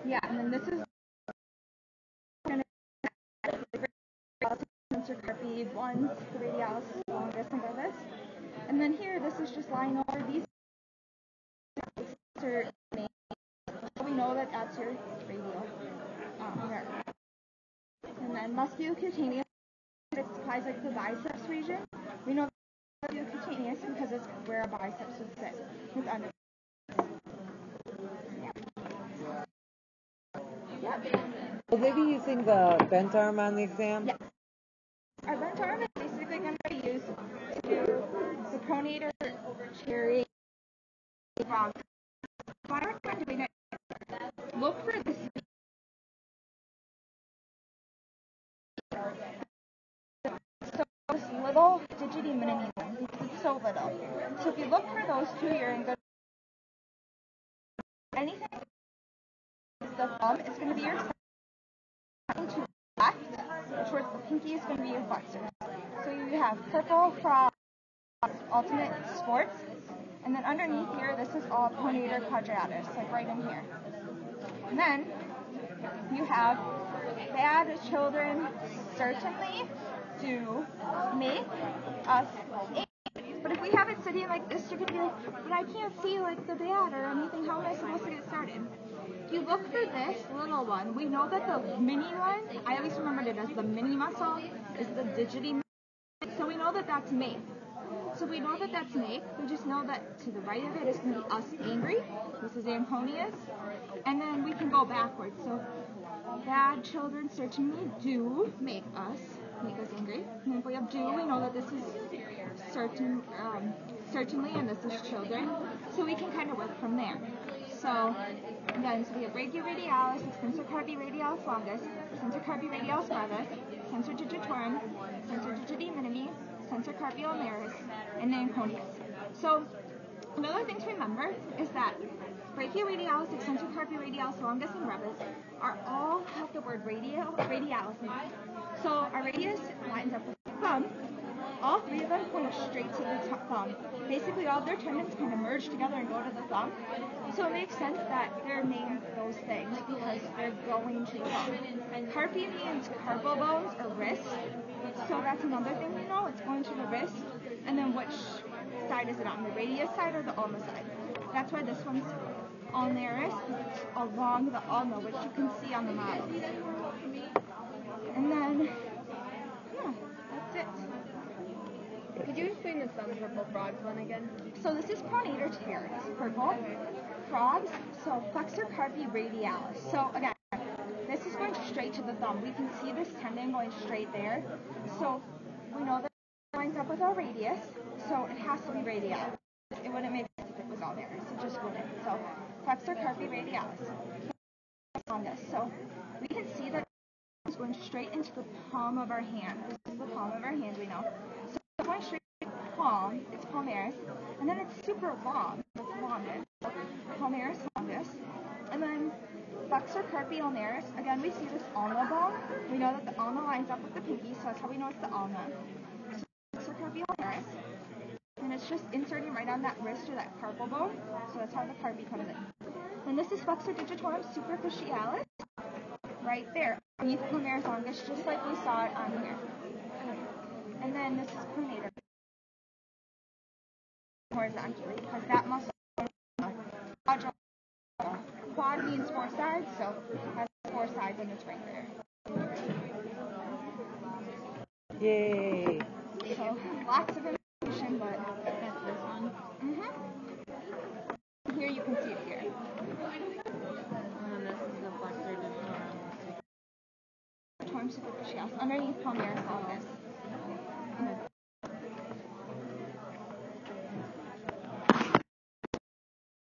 Yeah, and then this is sensor carpi ones, the radialis longus and brevis. And then here, this is just lying over these. We know that that's your radial nerve. And then musculocutaneous, it supplies like the biceps region. We know that musculocutaneous because it's where a biceps would sit. It's under. Yeah. Will they be using the bent arm on the exam? Yes. Our bent arm is basically going to be used to do the pronator, cherry, frog. So I recommend doing it. Look for this. So this little digity mini one, because it's so little. So if you look for those two, you're in good. Anything the thumb is going to be your to the left, towards the pinky is going to be your flexors. So you have purple from Ultimate Sports, and then underneath here, this is all pronator quadratus, like right in here. And then you have bad children certainly do make us angry. But if we have it sitting like this, you're going to be like, but I can't see like the bad or anything. How am I supposed to get started? If you look for this little one, we know that the mini one, I always remembered it as the mini muscle, is the digity. So we know that that's make. So we know that that's make. We just know that to the right of it is going to be us angry. This is amponius. And then we can go backwards. So bad children certainly do make us angry. And if we have do, we know that this is certainly, and this is children. So we can kind of work from there. So again, so we have brachioradialis, extensor carpi radialis longus, extensor carpi radialis brevis, sensor digitorum, sensor digiti minimi, sensor carpi ulnaris, and then amponius. So another thing to remember is that brachioradialis, extensor carpi radialis longus, and brevis are all have the word radialis in it. So our radius lines up with the thumb. All three of them point straight to the thumb. Basically, all their tendons kind of merge together and go to the thumb. So it makes sense that they're named those things because they're going to the thumb. Carpi means carpal bones or wrist. So that's another thing we know. It's going to the wrist. And then which side is it on? The radius side or the ulna side? That's why this one's ulnaris. It's along the ulna, which you can see on the model. And then, yeah, that's it. Could you explain the sun purple frogs one again? So this is pronator teres, purple. Frogs, so flexor carpi radialis. So again, this is going straight to the thumb. We can see this tendon going straight there. So we know that it lines up with our radius, so it has to be radialis. It wouldn't make sense if it was all there. It just wouldn't. So flexor carpi radialis. Longus. So we can see that it's going straight into the palm of our hand. This is the palm of our hand, we know. So it's going straight to the palm, it's palmaris, and then it's super long. It's longest. So palmaris longus. And then flexor carpi ulnaris. Again, we see this ulna bone. We know that the ulna lines up with the pinky, so that's how we know it's the ulna. So flexor carpi ulnaris. And it's just inserting right on that wrist or that carpal bone. So that's how the carpi comes in. And this is flexor digitorum superficialis. Right there, beneath palmaris longus, just like we saw it on here. And then this is pronator. Horizontally, because that muscle quad means 4 sides, so it has 4 sides and it's right there. Yay! So lots of information, but that's this one. Here you can see it here. And this is the flexor digitorum. Digitorum superficialis, underneath palmaris longus.